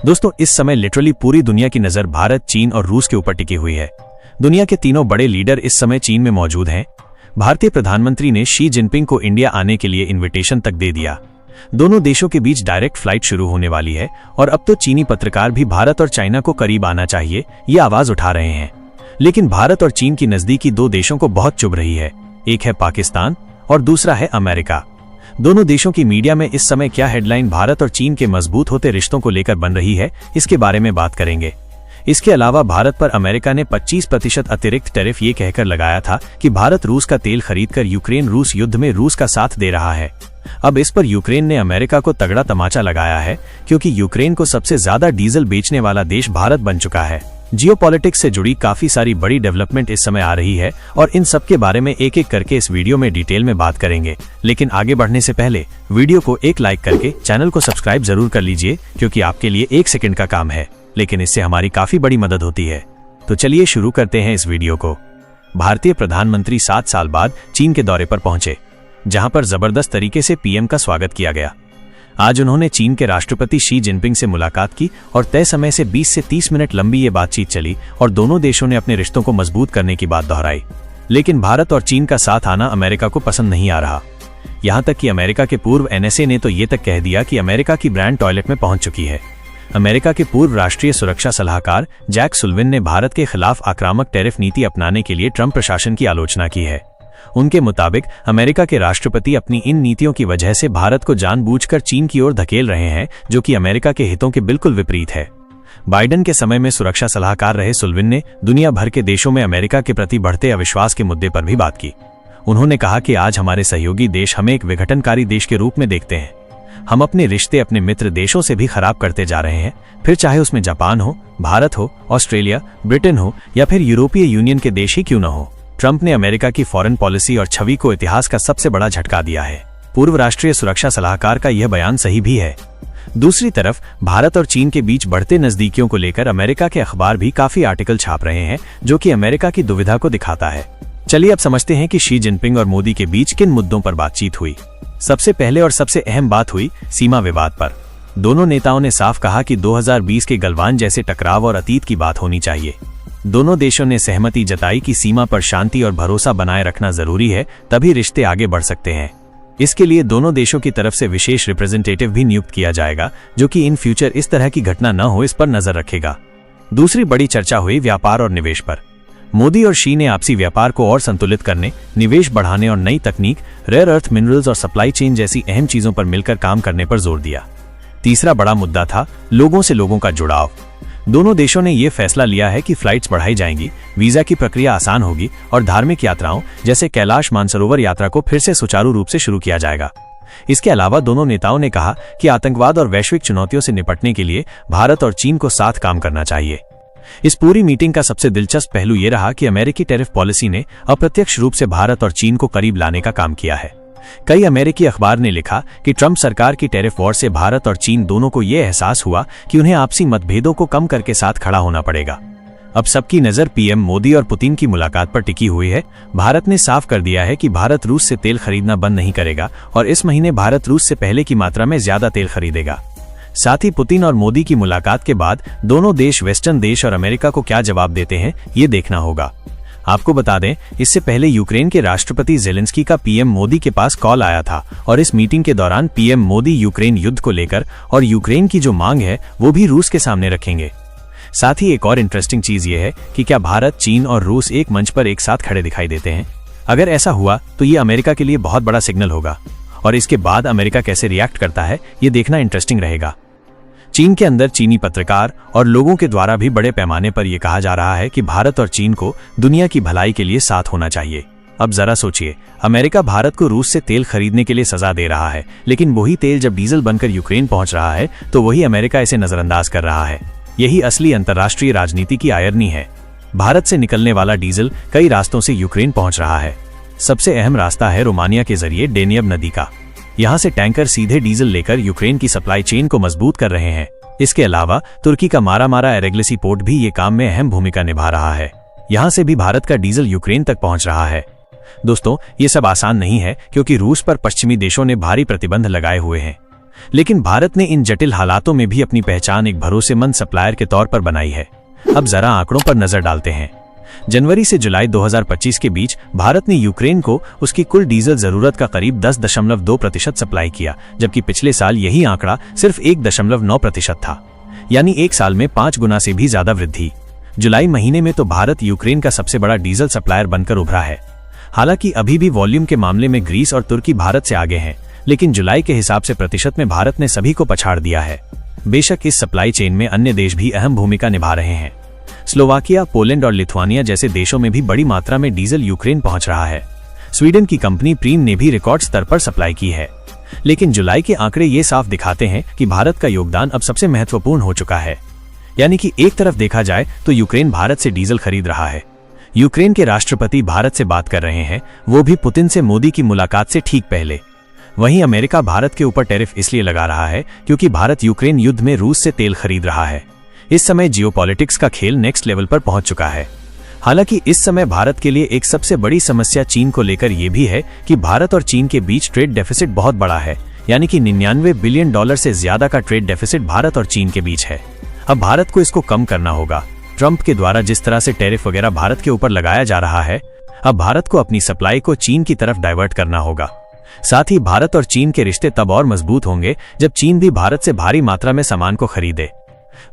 दोस्तों, इस समय लिटरली पूरी दुनिया की नजर भारत, चीन और रूस के ऊपर टिकी हुई है। दुनिया के तीनों बड़े लीडर इस समय चीन में मौजूद हैं। भारतीय प्रधानमंत्री ने शी जिनपिंग को इंडिया आने के लिए इनविटेशन तक दे दिया। दोनों देशों के बीच डायरेक्ट फ्लाइट शुरू होने वाली है और अब तो चीनी पत्रकार भी भारत और चाइना को करीब आना चाहिए, ये आवाज उठा रहे हैं। लेकिन भारत और चीन की नजदीकी दो देशों को बहुत चुभ रही है। एक है पाकिस्तान और दूसरा है अमेरिका। दोनों देशों की मीडिया में इस समय क्या हेडलाइन भारत और चीन के मजबूत होते रिश्तों को लेकर बन रही है, इसके बारे में बात करेंगे। इसके अलावा भारत पर अमेरिका ने 25% अतिरिक्त टैरिफ ये कहकर लगाया था कि भारत रूस का तेल खरीदकर यूक्रेन रूस युद्ध में रूस का साथ दे रहा है। अब इस पर यूक्रेन ने अमेरिका को तगड़ा तमाचा लगाया है, क्योंकि यूक्रेन को सबसे ज्यादा डीजल बेचने वाला देश भारत बन चुका है। जियोपॉलिटिक्स से जुड़ी काफी सारी बड़ी डेवलपमेंट इस समय आ रही है और इन सब के बारे में एक एक करके इस वीडियो में डिटेल में बात करेंगे। लेकिन आगे बढ़ने से पहले वीडियो को एक लाइक करके चैनल को सब्सक्राइब जरूर कर लीजिए, क्योंकि आपके लिए 1 सेकंड का काम है, लेकिन इससे हमारी काफी बड़ी मदद होती है। तो चलिए शुरू करते हैं इस वीडियो को। भारतीय प्रधानमंत्री 7 साल बाद चीन के दौरे पर पहुंचे, जहां पर जबरदस्त तरीके से पीएम का स्वागत किया गया। आज उन्होंने चीन के राष्ट्रपति शी जिनपिंग से मुलाकात की और तय समय से 20 से 30 मिनट लंबी ये बातचीत चली और दोनों देशों ने अपने रिश्तों को मजबूत करने की बात दोहराई। लेकिन भारत और चीन का साथ आना अमेरिका को पसंद नहीं आ रहा। यहां तक कि अमेरिका के पूर्व एनएसए ने तो ये तक कह दिया कि अमेरिका की ब्रांड टॉयलेट में पहुंच चुकी है। अमेरिका के पूर्व राष्ट्रीय सुरक्षा सलाहकार जैक सुल्लिवन ने भारत के खिलाफ आक्रामक टैरिफ नीति अपनाने के लिए ट्रंप प्रशासन की आलोचना की है। उनके मुताबिक अमेरिका के राष्ट्रपति अपनी इन नीतियों की वजह से भारत को जानबूझकर चीन की ओर धकेल रहे हैं, जो कि अमेरिका के हितों के बिल्कुल विपरीत है। बाइडेन के समय में सुरक्षा सलाहकार रहे सुल्लिवन ने दुनिया भर के देशों में अमेरिका के प्रति बढ़ते अविश्वास के मुद्दे पर भी बात की। उन्होंने कहा कि आज हमारे सहयोगी देश हमें एक विघटनकारी देश के रूप में देखते हैं। हम अपने रिश्ते अपने मित्र देशों से भी खराब करते जा रहे हैं, फिर चाहे उसमें जापान हो, भारत हो, ऑस्ट्रेलिया, ब्रिटेन हो या फिर यूरोपीय यूनियन के देश ही क्यों न हो। ट्रंप ने अमेरिका की फॉरेन पॉलिसी और छवि को इतिहास का सबसे बड़ा झटका दिया है। पूर्व राष्ट्रीय सुरक्षा सलाहकार का यह बयान सही भी है। दूसरी तरफ भारत और चीन के बीच बढ़ते नजदीकियों को लेकर अमेरिका के अखबार भी काफी आर्टिकल छाप रहे हैं, जो कि अमेरिका की दुविधा को दिखाता है। चलिए अब समझते हैं कि शी जिनपिंग और मोदी के बीच किन मुद्दों पर बातचीत हुई। सबसे पहले और सबसे अहम बात हुई सीमा विवाद पर। दोनों नेताओं ने साफ कहा कि 2020 के गलवान जैसे टकराव और अतीत की बात होनी चाहिए। दोनों देशों ने सहमति जताई कि सीमा पर शांति और भरोसा बनाए रखना जरूरी है, तभी रिश्ते आगे बढ़ सकते हैं। इसके लिए दोनों देशों की तरफ से विशेष रिप्रेजेंटेटिव भी नियुक्त किया जाएगा, जो कि इन फ्यूचर इस तरह की घटना न हो, इस पर नजर रखेगा। दूसरी बड़ी चर्चा हुई व्यापार और निवेश पर। मोदी और शी ने आपसी व्यापार को और संतुलित करने, निवेश बढ़ाने और नई तकनीक, रेयर अर्थ मिनरल्स और सप्लाई चेन जैसी अहम चीजों पर मिलकर काम करने पर जोर दिया। तीसरा बड़ा मुद्दा था लोगों से लोगों का जुड़ाव। दोनों देशों ने यह फैसला लिया है कि फ्लाइट्स बढ़ाई जाएंगी, वीजा की प्रक्रिया आसान होगी और धार्मिक यात्राओं जैसे कैलाश मानसरोवर यात्रा को फिर से सुचारू रूप से शुरू किया जाएगा। इसके अलावा दोनों नेताओं ने कहा कि आतंकवाद और वैश्विक चुनौतियों से निपटने के लिए भारत और चीन को साथ काम करना चाहिए। इस पूरी मीटिंग का सबसे दिलचस्प पहलू यह रहा कि अमेरिकी टैरिफ पॉलिसी ने अप्रत्यक्ष रूप से भारत और चीन को करीब लाने का काम किया है। कई अमेरिकी अखबार ने लिखा कि ट्रंप सरकार की टैरिफ वॉर से भारत और चीन दोनों को यह एहसास हुआ कि उन्हें आपसी मतभेदों को कम करके साथ खड़ा होना पड़ेगा। अब सबकी नजर पीएम मोदी और पुतिन की मुलाकात पर टिकी हुई है। भारत ने साफ कर दिया है कि भारत रूस से तेल खरीदना बंद नहीं करेगा और इस महीने भारत रूस से पहले की मात्रा में ज्यादा तेल खरीदेगा। साथ ही पुतिन और मोदी की मुलाकात के बाद दोनों देश वेस्टर्न देश और अमेरिका को क्या जवाब देते हैं, ये देखना होगा। आपको बता दें, इससे पहले यूक्रेन के राष्ट्रपति जेलेंस्की का पीएम मोदी के पास कॉल आया था और इस मीटिंग के दौरान पीएम मोदी यूक्रेन युद्ध को लेकर और यूक्रेन की जो मांग है वो भी रूस के सामने रखेंगे। साथ ही एक और इंटरेस्टिंग चीज ये है कि क्या भारत, चीन और रूस एक मंच पर एक साथ खड़े दिखाई देते हैं। अगर ऐसा हुआ तो ये अमेरिका के लिए बहुत बड़ा सिग्नल होगा और इसके बाद अमेरिका कैसे रिएक्ट करता है, ये देखना इंटरेस्टिंग रहेगा। चीन के अंदर चीनी पत्रकार और लोगों के द्वारा भी बड़े पैमाने पर यह कहा जा रहा है कि भारत और चीन को दुनिया की भलाई के लिए साथ होना चाहिए। अब जरा सोचिए, अमेरिका भारत को रूस से तेल खरीदने के लिए सजा दे रहा है, लेकिन वही तेल जब डीजल बनकर यूक्रेन पहुंच रहा है तो वही अमेरिका इसे नजरअंदाज कर रहा है। यही असली अंतर्राष्ट्रीय राजनीति की आयरनी है। भारत से निकलने वाला डीजल कई रास्तों से यूक्रेन पहुंच रहा है। सबसे अहम रास्ता है रोमानिया के जरिए डेनियब नदी का। यहाँ से टैंकर सीधे डीजल लेकर यूक्रेन की सप्लाई चेन को मजबूत कर रहे हैं। इसके अलावा तुर्की का मारा एरेग्लिसी पोर्ट भी ये काम में अहम भूमिका निभा रहा है। यहाँ से भी भारत का डीजल यूक्रेन तक पहुंच रहा है। दोस्तों, ये सब आसान नहीं है, क्योंकि रूस पर पश्चिमी देशों ने भारी प्रतिबंध लगाए हुए हैं। लेकिन भारत ने इन जटिल हालातों में भी अपनी पहचान एक भरोसेमंद सप्लायर के तौर पर बनाई है। अब जरा आंकड़ों पर नजर डालते हैं। जनवरी से जुलाई 2025 के बीच भारत ने यूक्रेन को उसकी कुल डीजल जरूरत का करीब 10.2% सप्लाई किया, जबकि पिछले साल यही आंकड़ा सिर्फ 1.9% था, यानी एक साल में 5 गुना से भी ज्यादा वृद्धि। जुलाई महीने में तो भारत यूक्रेन का सबसे बड़ा डीजल सप्लायर बनकर उभरा है। हालांकि अभी भी वॉल्यूम के मामले में ग्रीस और तुर्की भारत से आगे हैं, लेकिन जुलाई के हिसाब से प्रतिशत में भारत ने सभी को पछाड़ दिया है। बेशक इस सप्लाई चेन में अन्य देश भी अहम भूमिका निभा रहे हैं। स्लोवाकिया, पोलैंड और लिथुआनिया जैसे देशों में भी बड़ी मात्रा में डीजल यूक्रेन पहुंच रहा है। स्वीडन की कंपनी प्रीम ने भी रिकॉर्ड स्तर पर सप्लाई की है। लेकिन जुलाई के आंकड़े ये साफ दिखाते हैं कि भारत का योगदान अब सबसे महत्वपूर्ण हो चुका है। यानी कि एक तरफ देखा जाए तो यूक्रेन भारत से डीजल खरीद रहा है, यूक्रेन के राष्ट्रपति भारत से बात कर रहे हैं, वो भी पुतिन से मोदी की मुलाकात से ठीक पहले। वहीं अमेरिका भारत के ऊपर टैरिफ इसलिए लगा रहा है क्योंकि भारत यूक्रेन युद्ध में रूस से तेल खरीद रहा है। इस समय जियोपॉलिटिक्स का खेल नेक्स्ट लेवल पर पहुंच चुका है। हालांकि इस समय भारत के लिए एक सबसे बड़ी समस्या चीन को लेकर यह भी है कि भारत और चीन के बीच ट्रेड डेफिसिट बहुत बड़ा है, यानी कि $99 बिलियन से ज्यादा का ट्रेड डेफिसिट भारत और चीन के बीच है। अब भारत को इसको कम करना होगा। ट्रंप के द्वारा जिस तरह से टैरिफ वगैरह भारत के ऊपर लगाया जा रहा है, अब भारत को अपनी सप्लाई को चीन की तरफ डाइवर्ट करना होगा। साथ ही भारत और चीन के रिश्ते तब और मजबूत होंगे जब चीन भी भारत से भारी मात्रा में सामान को खरीदे।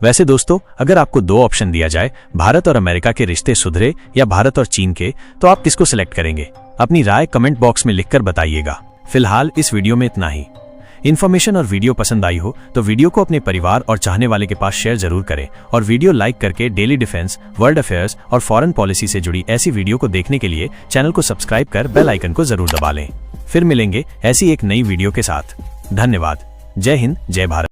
वैसे दोस्तों, अगर आपको 2 ऑप्शन दिया जाए, भारत और अमेरिका के रिश्ते सुधरे या भारत और चीन के, तो आप किसको सिलेक्ट करेंगे? अपनी राय कमेंट बॉक्स में लिखकर बताइएगा। फिलहाल इस वीडियो में इतना ही। इन्फॉर्मेशन और वीडियो पसंद आई हो तो वीडियो को अपने परिवार और चाहने वाले के पास शेयर जरूर करें, और वीडियो लाइक करके डेली डिफेंस, वर्ल्ड अफेयर्स और फॉरेन पॉलिसी से जुड़ी ऐसी वीडियो को देखने के लिए चैनल को सब्सक्राइब कर बेल आइकन को जरूर दबा लें। फिर मिलेंगे ऐसी एक नई वीडियो के साथ। धन्यवाद। जय हिंद, जय भारत।